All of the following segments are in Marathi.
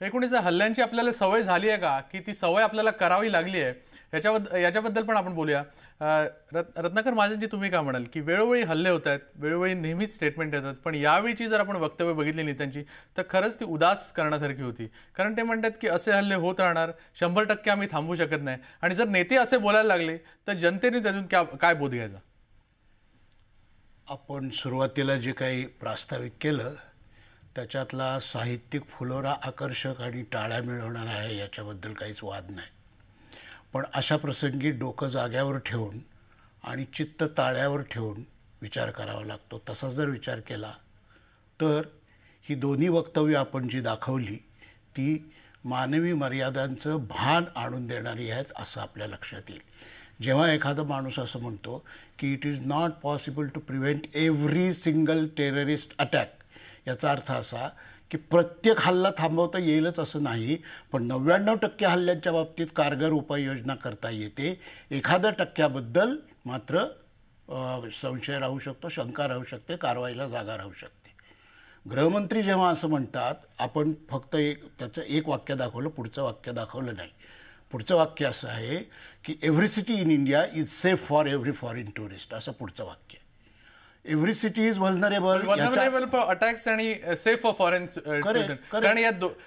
एकूणच हल्ल्यांची आपल्याला सवय झाली आहे का, की ती सवय आपल्याला करावी लागली आहे, याच्याबद्दल पण आपण बोलूया. रत्नाकर महाजनजी, तुम्ही काय म्हणाल की वेळोवेळी हल्ले होत आहेत, वेळोवेळी नेहमीच स्टेटमेंट येतात, पण यावेळीची जर आपण वक्तव्य बघितली नेत्यांची तर खरंच ती उदास करण्यासारखी होती. कारण ते म्हणतात की असे हल्ले होत राहणार, 100% आम्ही थांबवू शकत नाही. आणि जर नेते असे बोलायला लागले तर जनतेने त्यातून काय बोध घ्यायचा? आपण सुरुवातीला जे काही प्रास्ताविक केलं त्याच्यातला साहित्यिक फुलोरा आकर्षक आणि टाळ्या मिळवणारा आहे, याच्याबद्दल काहीच वाद नाही. पण अशा प्रसंगी डोकं जाग्यावर ठेवून आणि चित्त ताळ्यावर ठेवून विचार करावा लागतो. तसा जर विचार केला तर ही दोन्ही वक्तव्य आपण जी दाखवली ती मानवी मर्यादांचं भान आणून देणारी आहेत असं आपल्या लक्षात येईल. जेव्हा एखादा माणूस असं म्हणतो की it is not possible to prevent every single terrorist attack, याचा अर्थ असा की प्रत्येक हल्ला थांबवता येईलच असं नाही, पण 99% हल्ल्यांच्या बाबतीत कारगर उपाययोजना करता येते. एखाद्या टक्क्याबद्दल मात्र संशय राहू शकतो, शंका राहू शकते, कारवाईला जागा राहू शकते. गृहमंत्री जेव्हा असं म्हणतात, आपण फक्त त्याचं एक वाक्य दाखवलं, पुढचं वाक्य दाखवलं नाही. पुढचं वाक्य असं आहे की every city in India is safe for every foreign tourist, असं पुढचं वाक्य. Every city is vulnerable for attacks आणि सेफ फॉर फॉरेन.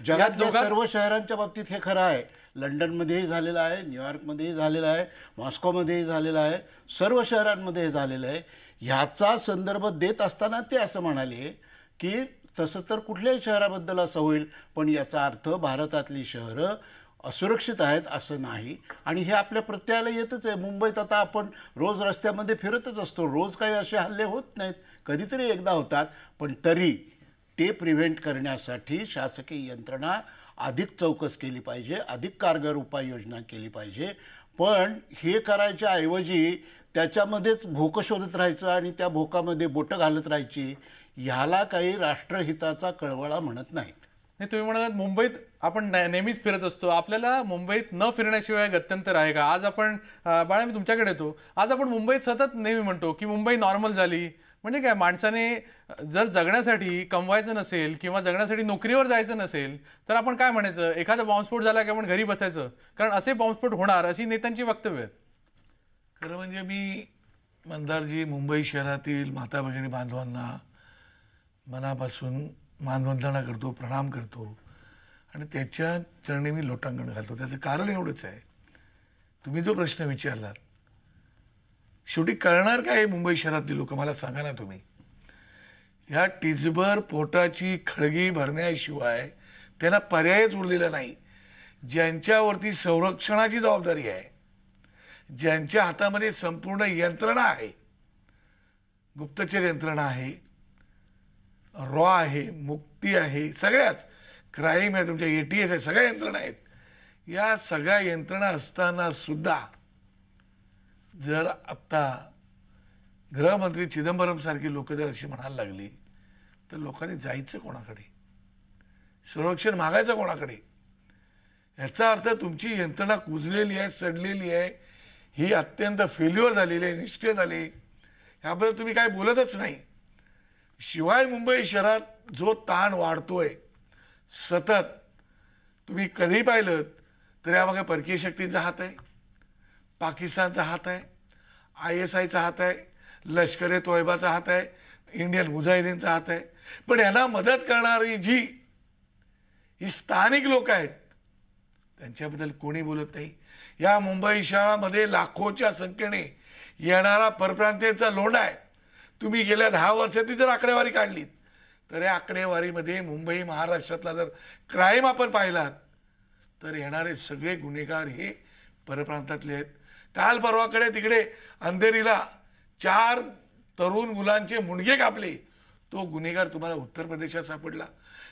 जगातल्या सर्व शहरांच्या बाबतीत हे खरं आहे. लंडनमध्येही झालेलं आहे, न्यूयॉर्कमध्येही झालेलं आहे, मॉस्कोमध्येही झालेलं आहे, सर्व शहरांमध्ये हे झालेलं आहे. ह्याचा संदर्भ देत असताना ते असं म्हणाले की तसं तर कुठल्याही शहराबद्दल असं होईल, पण याचा अर्थ भारतातली शहरं असुरक्षित आहेत असं नाही. आणि हे आपल्या प्रत्ययाला येतच आहे. मुंबईत आता आपण रोज रस्त्यामध्ये फिरतच असतो, रोज काही असे हल्ले होत नाहीत, कधीतरी एकदा होतात, पण तरी ते प्रिव्हेंट करण्यासाठी शासकीय यंत्रणा अधिक चौकस केली पाहिजे, अधिक कारगर उपाययोजना केली पाहिजे. पण हे करायच्या ऐवजी त्याच्यामध्येच भोकं शोधत राहायचं आणि त्या भोकामध्ये बोटं घालत राहायची, ह्याला काही राष्ट्रहिताचा कळवळा म्हणत नाहीत. तुम्ही म्हणालात मुंबईत आपण नेहमीच फिरत असतो, आपल्याला मुंबईत न फिरण्याशिवाय गत्यंतर आहे का? आज आपण बाळा, मी तुमच्याकडे येतो, आज आपण मुंबईत सतत नेहमी म्हणतो की मुंबई नॉर्मल झाली. म्हणजे काय, माणसाने जर जगण्यासाठी कमवायचं नसेल किंवा जगण्यासाठी नोकरीवर जायचं नसेल तर आपण काय म्हणायचं, एखादा बॉम्बस्फोट झाला की आपण घरी बसायचं, कारण असे बॉम्बस्फोट होणार अशी नेत्यांची वक्तव्य आहेत. खरं म्हणजे मी मंदारजी मुंबई शहरातील माता भगिनी बांधवांना मनापासून मानवंदना करतो, प्रणाम करतो आणि त्याच्या चरणी मी लोटांगण घालतो. त्याचं कारण एवढंच आहे, तुम्ही जो प्रश्न विचारलात, शेवटी करणार काय मुंबई शहरातली लोक, मला सांगा ना तुम्ही. ह्या टिचभर पोटाची खळगी भरण्याशिवाय त्यांना पर्यायच उरलेला नाही. ज्यांच्यावरती संरक्षणाची जबाबदारी आहे, ज्यांच्या हातामध्ये संपूर्ण यंत्रणा आहे, गुप्तचर यंत्रणा आहे, रॉ आहे, मुक्ती आहे, सगळ्याच क्राईम आहे, तुमच्या ATS आहे, सगळ्या यंत्रणा आहेत. या सगळ्या यंत्रणा असताना सुद्धा जर आता गृहमंत्री चिदंबरम सारखी लोक जर अशी म्हणायला लागली तर लोकांनी जायचं कोणाकडे, संरक्षण मागायचं कोणाकडे? याचा अर्थ तुमची यंत्रणा कुजलेली आहे, सडलेली आहे, ही अत्यंत फेल्युअर झालेली आहे, निष्क्रिय झाली. याबद्दल तुम्ही काय बोलतच नाही. शिवाय मुंबई शहरात जो ताण वाढतोय सतत, तुम्ही कधी पाहिलं तर यामागे परकीय शक्तींचा हात आहे, पाकिस्तानचा हात आहे, ISIचा हात आहे, लष्कर ए तोयबाचा हात आहे, इंडियन मुजाहिदीनचा हात आहे. पण यांना मदत करणारी जी ही स्थानिक लोक आहेत त्यांच्याबद्दल कोणी बोलत नाही. या मुंबई शहरामध्ये लाखोच्या संख्येने येणारा परप्रांतीयांचा लोंढा आहे. तुम्ही गेल्या 10 वर्षातली जर आकडेवारी काढलीत तर या आकडेवारीमध्ये मुंबई महाराष्ट्रातला जर क्राईम आपण पाहिलात तर येणारे सगळे गुन्हेगार हे परप्रांतातले आहेत. काल परवाकडे तिकडे अंधेरीला 4 तरुण मुलांचे मुंडके कापले, तो गुन्हेगार तुम्हाला उत्तर प्रदेशात सापडला.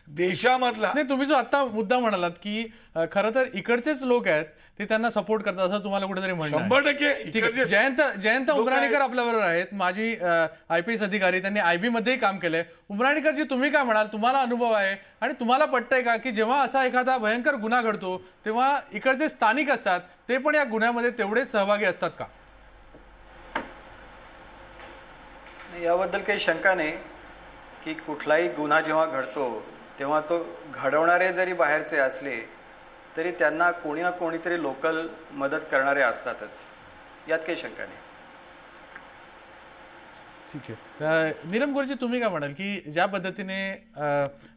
देशामधला नाही, तुम्ही जो आता मुद्दा म्हणालात की खरं तर इकडचेच लोक आहेत ते त्यांना सपोर्ट करतात असं तुम्हाला कुठेतरी म्हणणं आहे. 100% जयंत उमराणीकर आपल्याबरोबर आहेत, माजी IPS अधिकारी, त्यांनी IB मध्येही काम केलंय. उमराणीकरजी, तुम्ही काय म्हणाल, तुम्हाला अनुभव आहे आणि तुम्हाला पटतंय का की जेव्हा असा एखादा भयंकर गुन्हा घडतो तेव्हा इकडचे स्थानिक असतात ते पण या गुन्ह्यामध्ये तेवढेच सहभागी असतात का? याबद्दल काही शंका नाही की कुठलाही गुन्हा जेव्हा घडतो तेव्हा तो घडवणारे जरी बाहेरचे असले तरी त्यांना कोणी ना कोणीतरी लोकल मदत करणारे असतातच, यात काही शंका नाही. ठीक आहे. नीलम गोरेजी, तुम्ही काय म्हणाल की ज्या पद्धतीने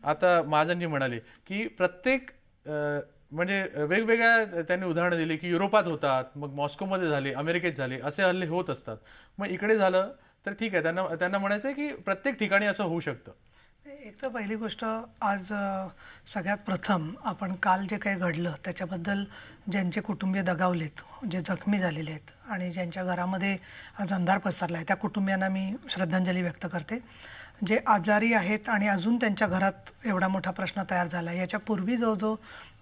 आता महाजनजी म्हणाले की प्रत्येक म्हणजे वेगवेगळ्या त्यांनी उदाहरणं दिली की युरोपात होतात, मग मॉस्कोमध्ये झाले, अमेरिकेत झाले, असे हल्ले होत असतात, मग इकडे झालं तर ठीक आहे, त्यांना म्हणायचं आहे की प्रत्येक ठिकाणी असं होऊ शकतं. एक तर पहिली गोष्ट, आज सगळ्यात प्रथम आपण काल जे काही घडलं त्याच्याबद्दल ज्यांचे कुटुंबीय दगावलेत, जे जखमी झालेले आहेत आणि ज्यांच्या घरामध्ये आज अंधार पसरला आहे, त्या कुटुंबियांना मी श्रद्धांजली व्यक्त करते. जे आजारी आहेत आणि अजून त्यांच्या घरात एवढा मोठा प्रश्न तयार झाला आहे, याच्यापूर्वी जवळजवळ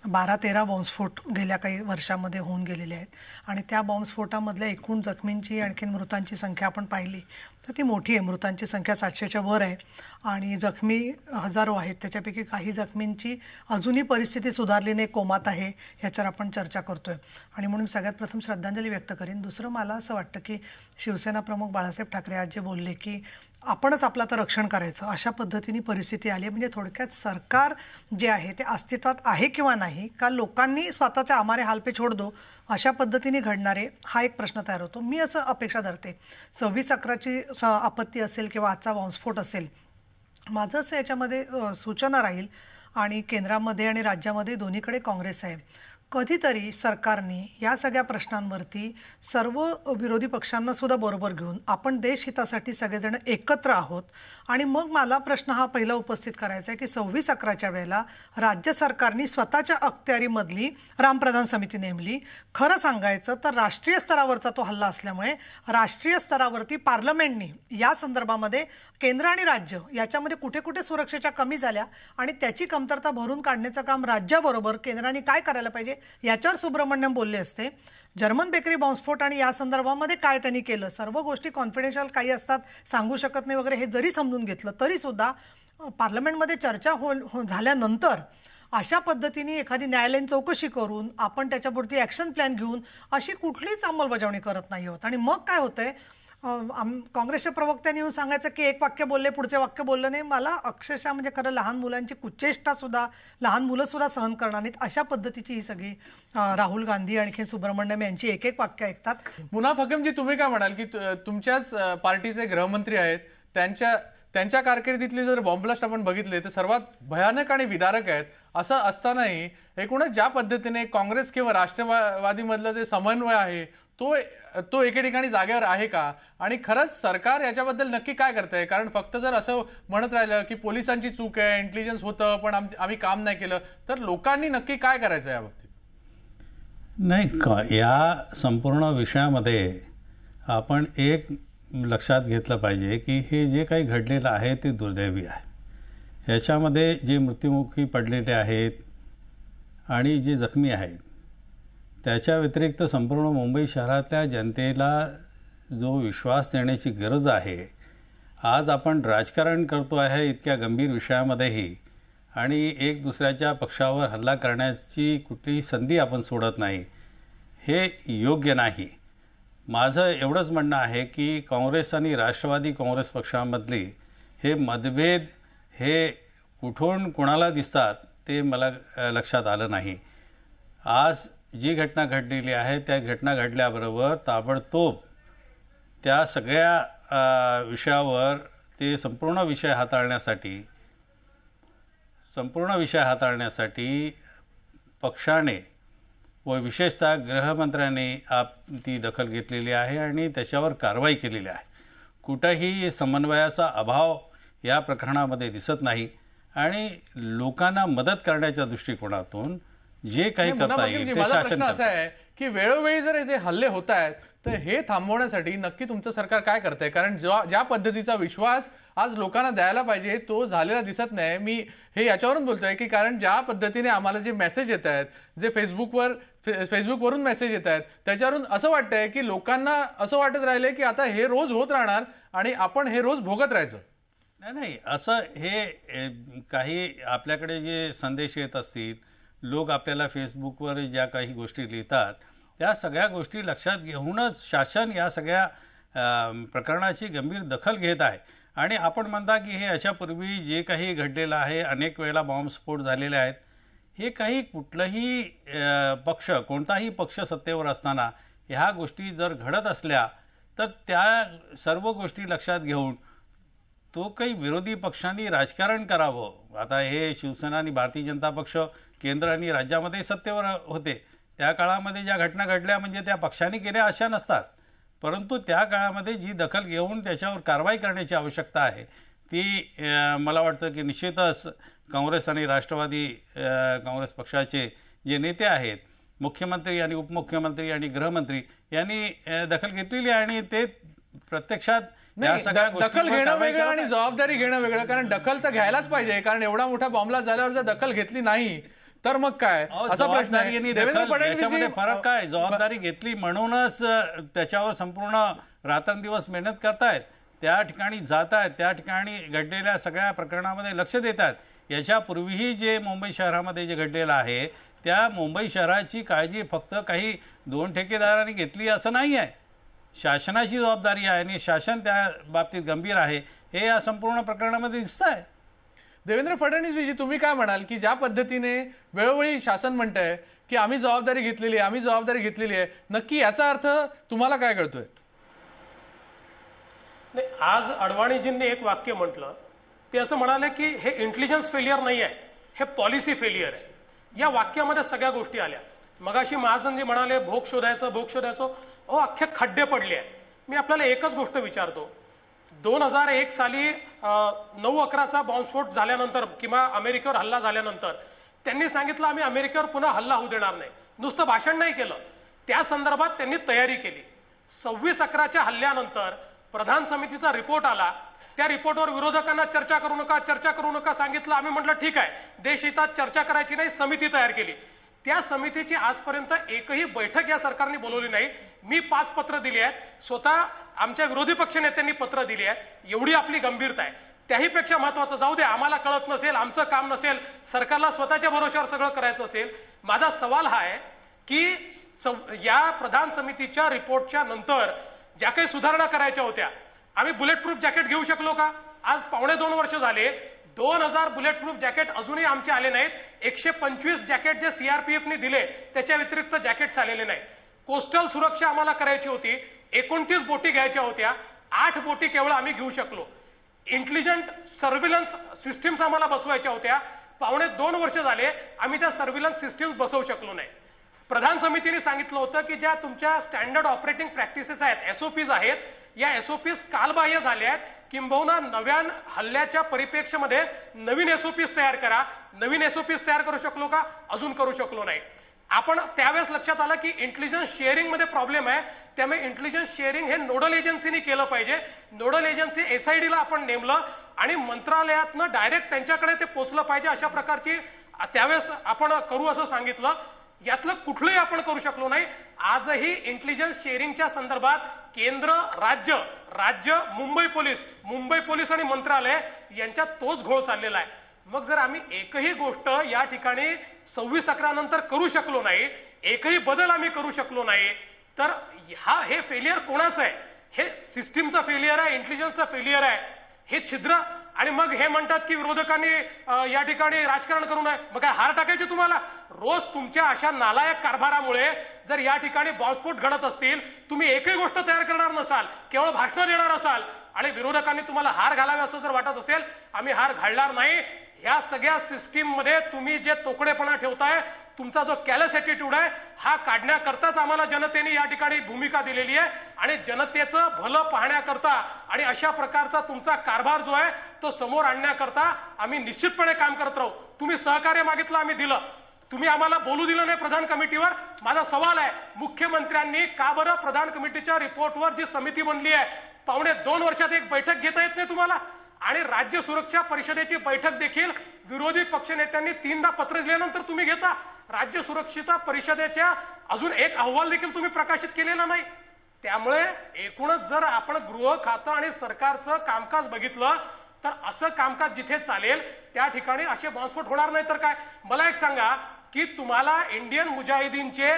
12-13 बॉम्बस्फोट गेल्या काही वर्षामध्ये होऊन गेलेले आहेत आणि त्या बॉम्बस्फोटामधल्या एकूण जखमींची आणखी मृतांची संख्या आपण पाहिली तर ती मोठी आहे. मृतांची संख्या 700च्या वर आहे आणि जखमी हजारो आहेत. त्याच्यापैकी काही जखमींची अजूनही परिस्थिती सुधारली नाही, कोमात आहे, ह्याच्यावर आपण चर्चा करतोय आणि म्हणून सगळ्यात प्रथम श्रद्धांजली व्यक्त करीन. दुसरं, मला असं वाटतं की शिवसेना प्रमुख बाळासाहेब ठाकरे आज जे बोलले की आपणच आपलं तर रक्षण करायचं, अशा पद्धतीने परिस्थिती आली आहे. म्हणजे थोडक्यात सरकार जे आहे ते अस्तित्वात आहे किंवा नाही, का लोकांनी स्वतःच्या आमारे हाल पे छोड दो अशा पद्धतीने घडणारे, हा एक प्रश्न तयार होतो. मी असं अपेक्षा धरते 26/11ची आपत्ती असेल किंवा आजचा बॉम्बस्फोट असेल, माझं असं याच्यामध्ये सूचना राहील आणि केंद्रामध्ये आणि राज्यामध्ये दोन्हीकडे काँग्रेस आहे, कधीतरी सरकारने या सगळ्या प्रश्नांवरती सर्व विरोधी पक्षांना सुद्धा बरोबर घेऊन आपण देशहितासाठी सगळेजण एकत्र आहोत. आणि मग मला प्रश्न हा पहिला उपस्थित करायचा आहे की 26/11च्या वेळेला राज्य सरकारने स्वतःच्या अखत्यारीमधली रामप्रधान समिती नेमली. खरं सांगायचं तर राष्ट्रीय स्तरावरचा तो हल्ला असल्यामुळे राष्ट्रीय स्तरावरती पार्लमेंटने या संदर्भामध्ये केंद्र आणि राज्य याच्यामध्ये कुठे कुठे सुरक्षेच्या कमी झाल्या आणि त्याची कमतरता भरून काढण्याचं काम राज्याबरोबर केंद्राने काय करायला पाहिजे याच्यावर सुब्रमण्यम बोलले असते. जर्मन बेकरी बॉम्बस्फोट आणि या संदर्भामध्ये काय त्यांनी केलं, सर्व गोष्टी कॉन्फिडेन्शियल काही असतात, सांगू शकत नाही वगैरे, हे जरी समजून घेतलं तरी सुद्धा पार्लमेंटमध्ये चर्चा झाल्यानंतर अशा पद्धतीने एखादी न्यायालयीन चौकशी करून आपण त्याच्यापुरती ॲक्शन प्लॅन घेऊन अशी कुठलीच अंमलबजावणी करत नाही आहोत. आणि मग काय होतंय, काँग्रेसच्या प्रवक्त्यांनी येऊन सांगायचं की एक वाक्य बोलले पुढचे वाक्य बोललं नाही. मला अक्षरशः म्हणजे खरं लहान मुलांची कुचेष्टा सुद्धा लहान मुलं सुद्धा सहन करणार नाहीत, अशा पद्धतीची ही सगळी राहुल गांधी आणखी सुब्रमण्यम यांची एक एक वाक्य ऐकतात. मुनाफ हकीमजी, तुम्ही काय म्हणाल की तुमच्याच पार्टीचे गृहमंत्री आहेत, त्यांच्या कारकिर्दीतले जर बॉम्बब्लास्ट आपण बघितले तर सर्वात भयानक आणि विदारक आहेत, असं असतानाही एकूणच ज्या पद्धतीने काँग्रेस किंवा राष्ट्रवादी मधलं जे समन्वय आहे तो एके ठिकाणी जागेवर आहे का, आणि खरंच सरकार याच्याबद्दल नक्की काय करतंय? कारण फक्त जर असं म्हणत राहिलं की पोलिसांची चूक आहे, इंटेलिजन्स होतं पण आम्ही काम नाही केलं, तर लोकांनी नक्की काय करायचं या बाबतीत? नाही, या संपूर्ण विषयामध्ये आपण एक लक्षात घेतलं पाहिजे की हे जे काही घडलेलं आहे ते दुर्दैवी आहे. याच्यामध्ये जे मृत्युमुखी पडलेले आहेत आणि जे जखमी आहेत त्याच्या व्यतिरिक्त संपूर्ण मुंबई शहरातल्या जनतेला जो विश्वास देण्याची गरज आहे, आज आपण राजकारण करतो आहे इतक्या गंभीर विषयामध्येही आणि एक दुसऱ्याच्या पक्षावर हल्ला करण्याची कुठलीही संधी आपण सोडत नाही, हे योग्य नाही. माझं एवढंच म्हणणं आहे की काँग्रेस आणि राष्ट्रवादी काँग्रेस पक्षामधली हे मतभेद हे कुठून कुणाला दिसतात ते मला लक्षात आलं नाही. आज जी घटना घडलेली आहे त्या घटना घडल्याबरोबर ताबडतोब त्या सगळ्या विषयावर ते संपूर्ण विषय हाताळण्यासाठी पक्षाने व विशेषतः गृहमंत्र्यांनी ती दखल घेतलेली आहे आणि त्याच्यावर कारवाई केलेली आहे. कुठंही समन्वयाचा अभाव या प्रकरणामध्ये दिसत नाही आणि लोकांना मदत करण्याच्या दृष्टिकोनातून जे काही करता येईल ते शासन असं आहे की वेळोवेळी जर जे हल्ले होत आहेत तर हे थांबवण्यासाठी नक्की तुमचं सरकार काय करतंय? कारण ज्या पद्धतीचा विश्वास आज लोकांना द्यायला पाहिजे तो झालेला दिसत नाही. मी हे याच्यावरून बोलतोय की कारण ज्या पद्धतीने आम्हाला जे मेसेज येत आहेत, जे फेसबुकवरून मेसेज येत आहेत, त्याच्यावरून असं वाटतंय की लोकांना असं वाटत राहिलंय की आता हे रोज होत राहणार आणि आपण हे रोज भोगत राहायचं. नाही, असं हे काही आपल्याकडे जे संदेश येत असतील, लोक आपल्याला फेसबुकवर ज्या काही गोष्टी लिहितात त्या सगळ्या गोष्टी लक्षात घेऊनच शासन या सगळ्या प्रकरणाची गंभीर दखल घेत आहे आणि आपण म्हणता की हे याच्यापूर्वी जे काही घडलेलं आहे, अनेक वेळेला बॉम्बस्फोट झालेले आहेत, हे काही कुठलंही पक्ष, कोणताही पक्ष सत्तेवर असताना ह्या गोष्टी जर घडत असल्या तर त्या सर्व गोष्टी लक्षात घेऊन तो काही विरोधी पक्षांनी राजकारण करावं. आता हे शिवसेना आणि भारतीय जनता पक्ष केंद्र आणि राज्यामध्ये सत्तेवर होते, त्या काळामध्ये ज्या घटना घडल्या म्हणजे त्या पक्षांनी केल्या अशा नसतात, परंतु त्या काळामध्ये जी दखल घेऊन त्याच्यावर कारवाई करण्याची आवश्यकता आहे ती मला वाटतं की निश्चितच काँग्रेस आणि राष्ट्रवादी काँग्रेस पक्षाचे जे नेते आहेत, मुख्यमंत्री आणि उपमुख्यमंत्री आणि गृहमंत्री यांनी दखल घेतलेली आहे आणि ते प्रत्यक्षात दखल घेणं वेगळं आणि जबाबदारी घेणं वेगळं. कारण दखल तर घ्यायलाच पाहिजे, कारण एवढा मोठा बॉम्बला झाल्यावर जर दखल घेतली नाही तर मग काय असा प्रश्न आहे. देवेंद्र फडणवीस फरक काय, जबाबदारी घेतली म्हणूनच त्याच्यावर संपूर्ण रात्रंदिवस मेहनत करतायत, त्या ठिकाणी जात आहेत, त्या ठिकाणी घडलेल्या सगळ्या प्रकरणामध्ये लक्ष देतात. याच्यापूर्वीही जे मुंबई शहरामध्ये जे घडलेलं आहे त्या मुंबई शहराची काळजी फक्त काही 2 ठेकेदारांनी घेतली असं नाही आहे, शासनाची जबाबदारी आहे आणि शासन त्या बाबतीत गंभीर आहे हे या संपूर्ण प्रकरणामध्ये दिसत आहे. देवेंद्र फडणवीसजी, तुम्ही काय म्हणाल की ज्या पद्धतीने वेळोवेळी शासन म्हणतंय की आम्ही जबाबदारी घेतलेली आहे, आम्ही जबाबदारी घेतलेली आहे, नक्की याचा अर्थ तुम्हाला काय कळतोय? नाही, आज अडवाणीजींनी एक वाक्य म्हटलं, ते असं म्हणाले की हे इंटेलिजन्स फेलियर नाही आहे, हे पॉलिसी फेलियर आहे. या वाक्यामध्ये सगळ्या गोष्टी आल्या. मगाशी महाजनजी म्हणाले भोग शोधायचं, अख्खे खड्डे पडले आहेत. मी आपल्याला एकच गोष्ट विचारतो, 2001 साली 9/11चा बॉम्बस्फोट झाल्यानंतर किंवा अमेरिकेवर हल्ला झाल्यानंतर त्यांनी सांगितलं आम्ही अमेरिकेवर पुन्हा हल्ला होऊ देणार नाही. नुसतं भाषण नाही केलं, त्या संदर्भात त्यांनी तयारी केली. 26/11च्या हल्ल्यानंतर प्रधान समितीचा रिपोर्ट आला, त्या रिपोर्टवर विरोधकांना चर्चा करू नका सांगितलं. आम्ही म्हटलं ठीक आहे, देशहितात चर्चा करायची नाही, समिती तयार केली. त्या समितीची आजपर्यंत एकही बैठक या सरकारने बोलवली नाही. मी 5 पत्र दिली आहेत, स्वतः आमच्या विरोधी पक्ष नेत्यांनी पत्र दिली आहेत. एवढी आपली गंभीरता आहे. त्याहीपेक्षा महत्वाचं, जाऊ दे, आम्हाला कळत नसेल, आमचं काम नसेल, सरकारला स्वतःच्या भरोश्यावर सगळं करायचं असेल. माझा सवाल हा आहे की या प्रधान समितीच्या रिपोर्टच्या नंतर ज्या काही सुधारणा करायच्या होत्या, आम्ही बुलेट प्रूफ जॅकेट घेऊ शकलो का? आज 2.25 वर्ष झाले, 2000 बुलेट प्रूफ जॅकेट अजूनही आमचे आले नाहीत. 125 जॅकेट जे सीआरपीएफने दिले त्याच्या व्यतिरिक्त जॅकेट्स आलेले नाहीत. कोस्टल सुरक्षा आम्हाला करायची होती, 29 बोटी घ्यायच्या होत्या, 8 बोटी केवळ आम्ही घेऊ शकलो. इंटेलिजंट सर्व्हिलन्स सिस्टीम्स आम्हाला बसवायच्या होत्या, 2.25 वर्ष झाले आम्ही त्या सर्व्हिलन्स सिस्टीम्स बसवू शकलो नाही. प्रधान समितीने सांगितलं होतं की ज्या तुमच्या स्टँडर्ड ऑपरेटिंग प्रॅक्टिसेस आहेत, एसओपीज आहेत, या एसओपीज कालबाह्य झाल्या आहेत, किंबहुना नव्या हल्ल्याच्या परिप्रेक्ष्यामध्ये नवीन एसओपीज तयार करा. नवीन एसओपीज तयार करू शकलो का? अजून करू शकलो नाही. आपण त्यावेळेस लक्षात आलं की इंटेलिजन्स शेअरिंगमध्ये प्रॉब्लेम आहे, त्यामुळे इंटेलिजन्स शेअरिंग हे नोडल एजन्सीने केलं पाहिजे. नोडल एजन्सी एसआयडीला आपण नेमलं आणि मंत्रालयातनं डायरेक्ट त्यांच्याकडे ते पोचलं पाहिजे, अशा प्रकारची त्यावेळेस आपण करू असं सांगितलं. यातलं कुठलंही आपण करू शकलो नाही. आजही इंटेलिजन्स शेअरिंगच्या संदर्भात केंद्र, राज्य, मुंबई पोलीस आणि मंत्रालय यांच्यात तोच घोळ चाललेला आहे. मग जर आम्ही एकही गोष्ट या ठिकाणी 26/11 नंतर करू शकलो नाही, एकही बदल आम्ही करू शकलो नाही, तर हे फेलियर कोणाचं आहे? हे सिस्टीमचं फेलियर आहे, इंटेलिजन्सचं फेलियर आहे, हे छिद्र. आणि मग हे म्हणतात की विरोधकांनी या ठिकाणी राजकारण करू नये. मग काय हार टाकायचे तुम्हाला? रोज तुमच्या अशा नालायक कारभारामुळे जर या ठिकाणी बॉम्बस्फोट घडत असतील, तुम्ही एकही गोष्ट तयार करणार नसाल, केवळ भाषण देणार असाल आणि विरोधकांनी तुम्हाला हार घालावे असं जर वाटत असेल, आम्ही हार घालणार नाही. ह्या सगळ्या सिस्टीममध्ये तुम्ही जे तोकडेपणा ठेवताय, तुमचा जो कॅलस ॲटिट्यूड आहे, हा काढण्याकरताच आम्हाला जनतेने या ठिकाणी भूमिका दिलेली आहे. आणि जनतेचं भलं पाहण्याकरता आणि अशा प्रकारचा तुमचा कारभार जो आहे तो समोर आणण्याकरता आम्ही निश्चितपणे काम करत राहू. तुम्ही सहकार्य मागितलं, आम्ही दिलं. तुम्ही आम्हाला बोलू दिलं नाही प्रधान कमिटीवर. माझा सवाल आहे, मुख्यमंत्र्यांनी का बरं प्रधान कमिटीच्या रिपोर्टवर जी समिती बनली आहे, 2.25 वर्षात एक बैठक घेता येत नाही तुम्हाला? आणि राज्य सुरक्षा परिषदेची बैठक देखील विरोधी पक्षनेत्यांनी 3दा पत्र दिल्यानंतर तुम्ही घेता. राज्य सुरक्षा परिषदेच्या अजून एक अहवाल देखील तुम्ही प्रकाशित केलेला नाही. त्यामुळे एकूणच जर आपण गृह खातं आणि सरकारचं कामकाज बघितलं तर असं कामकाज जिथे चालेल त्या ठिकाणी असे बॉम्बस्फोट होणार नाही तर काय? मला एक सांगा की तुम्हाला इंडियन मुजाहिदीनचे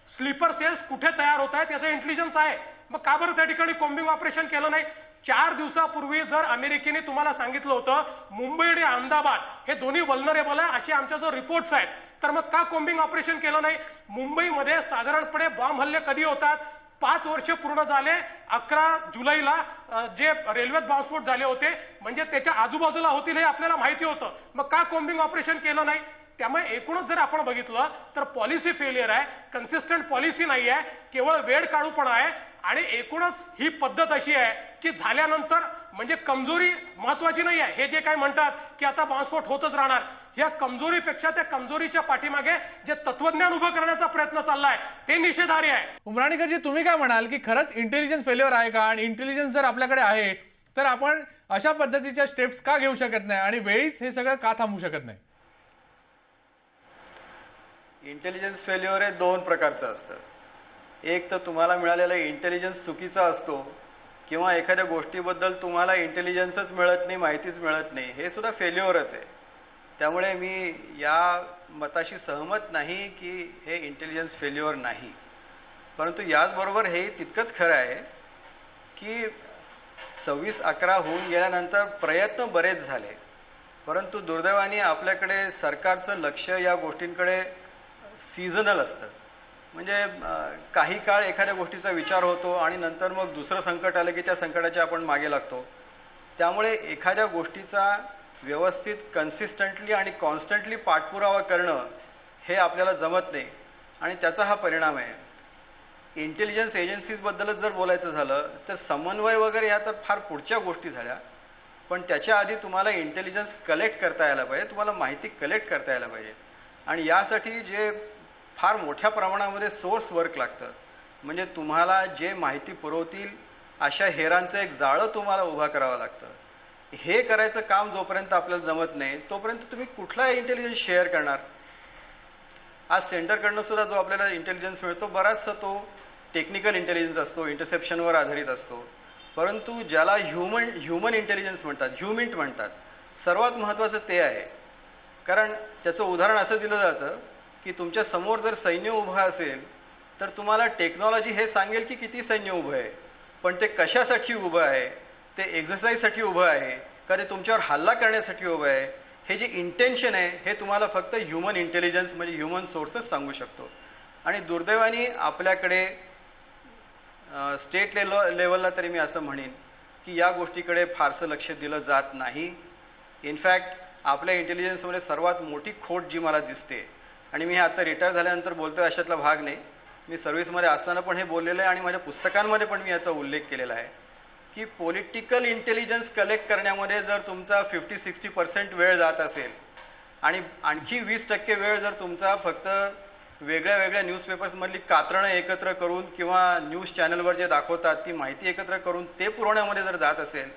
स्लीपर सेल्स कुठे तयार होत आहेत याचं इंटेलिजन्स आहे, मग का बरं त्या ठिकाणी कॉम्बिंग ऑपरेशन केलं नाही? 4 दिवसापूर्वी जर अमेरिकेने तुम्हाला सांगितलं होतं मुंबई आणि अहमदाबाद हे दोन्ही वल्नरेबल आहे असे आमच्या जो रिपोर्ट्स आहेत, तर मग का कॉम्बिंग ऑपरेशन केलं नाही? मुंबईमध्ये साधारणपणे बॉम्ब हल्ले कधी होतात? 5 वर्ष पूर्ण झाले 11 जुलैला जे रेल्वेत बॉम्बस्फोट झाले होते, म्हणजे त्याच्या आजूबाजूला होतील हे आपल्याला माहिती होतं. मग का कॉम्बिंग ऑपरेशन केलं नाही? त्यामुळे एकूणच जर आपण बघितलं तर पॉलिसी फेलियर आहे, कन्सिस्टंट पॉलिसी नाही आहे, केवळ वेळ काढूपणा आहे. आणि एकूणच ही पद्धत अशी आहे की झाल्यानंतर म्हणजे कमजोरी महत्वाची नाही आहे. हे जे काय म्हणतात की आता बॉम्बस्फोट होतच राहणार, या कमजोरीपेक्षा त्या कमजोरीच्या पाठीमागे जे तत्वज्ञान उभं करण्याचा प्रयत्न चाललाय ते निषेधार्ह आहे. उमराणीकरजी, तुम्ही काय म्हणाल की खरंच इंटेलिजन्स फेल्युअर आहे का? आणि इंटेलिजन्स जर आपल्याकडे आहे तर आपण अशा पद्धतीच्या स्टेप्स का घेऊ शकत नाही आणि वेळीच हे सगळं का थांबवू शकत नाही? इंटेलिजन्स फेल्युअर हे 2 प्रकारचं असतं. एक तर तुम्हाला मिळालेला इंटेलिजन्स चुकीचा असतो किंवा एखाद्या गोष्टीबद्दल तुम्हाला इंटेलिजन्सच मिळत नाही, माहितीच मिळत नाही, हे सुद्धा फेल्युअरच आहे. त्यामुळे मी या मताशी सहमत नाही की हे इंटेलिजन्स फेल्युअर नाही. परंतु याचबरोबर हे तितकंच खरं आहे की 26/11 होऊन गेल्यानंतर प्रयत्न बरेच झाले, परंतु दुर्दैवाने आपल्याकडे सरकारचं लक्ष या गोष्टींकडे सीझनल असतं. म्हणजे काही काळ एखाद्या गोष्टीचा विचार होतो आणि नंतर मग दुसरं संकट आलं की त्या संकटाच्या आपण मागे लागतो. त्यामुळे एखाद्या गोष्टीचा व्यवस्थित कन्सिस्टंटली आणि कॉन्स्टंटली पाठपुरावा करणं हे आपल्याला जमत नाही आणि त्याचा हा परिणाम आहे. इंटेलिजन्स एजन्सीजबद्दलच जर बोलायचं झालं तर समन्वय वगैरे ह्या तर फार पुढच्या गोष्टी झाल्या, पण त्याच्या आधी तुम्हाला इंटेलिजन्स कलेक्ट करता यायला पाहिजे, तुम्हाला माहिती कलेक्ट करता यायला पाहिजे. आणि यासाठी जे फार मोठ्या प्रमाणामध्ये सोर्स वर्क लागतं, म्हणजे तुम्हाला जे माहिती पुरवतील अशा हेरांचं एक जाळं तुम्हाला उभा करावं लागतं. हे करायचं काम जोपर्यंत आपल्याला जमत नाही तोपर्यंत तुम्ही कुठला इंटेलिजन्स शेअर करणार? आज सेंटरकडनं सुद्धा जो आपल्याला इंटेलिजन्स मिळतो बराचसा तो टेक्निकल इंटेलिजन्स असतो, इंटरसेप्शनवर आधारित असतो. परंतु ज्याला ह्युमन इंटेलिजन्स म्हणतात, ह्युमिंट म्हणतात, सर्वात महत्त्वाचं ते आहे. कारण त्याचं उदाहरण असं दिलं जातं की तुमच्या समोर जर सैन्य उभं असेल तर तुम्हाला टेक्नॉलॉजी हे सांगेल की किती सैन्य उभं आहे, पण ते कशासाठी उभं आहे, ते एक्झरसाईजसाठी उभं आहे का ते तुमच्यावर हल्ला करण्यासाठी उभं आहे, हे जे इंटेन्शन आहे हे तुम्हाला फक्त ह्युमन इंटेलिजन्स म्हणजे ह्युमन सोर्सच सांगू शकतो. आणि दुर्दैवाने आपल्याकडे स्टेट लेवलला तरी मी असं म्हणेन की या गोष्टीकडे फारसं लक्ष दिलं जात नाही. इनफॅक्ट आपल्या इंटेलिजन्समध्ये सर्वात मोठी खोट जी मला दिसते, आणि मी आता रिटायर झाल्यानंतर बोलतोय अशातला भाग नाही, मी सर्व्हिसमध्ये असताना पण हे बोललेलं आहे आणि माझ्या पुस्तकांमध्ये पण मी याचा उल्लेख केलेला आहे की पॉलिटिकल इंटेलिजन्स कलेक्ट करण्यामध्ये जर तुमचा 50-60% वेळ जात असेल आणि आणखी 20% वेळ जर तुमचा फक्त वेगळ्या वेगळ्या न्यूजपेपर्समधली कात्रणं एकत्र करून किंवा न्यूज चॅनलवर जे दाखवतात ती माहिती एकत्र करून ते पुरवण्यामध्ये जर जात असेल,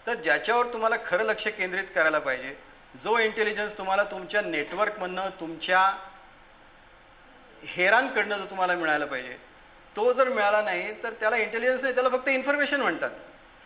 तर ज्याच्यावर तुम्हाला खरं लक्ष केंद्रित करायला पाहिजे, जो इंटेलिजन्स तुम्हाला तुमच्या नेटवर्कमधनं तुमच्या हेरांकडनं जो तुम्हाला मिळायला पाहिजे, तो जर मिळाला नाही तर त्याला इंटेलिजन्स नाही, त्याला फक्त इन्फॉर्मेशन म्हणतात.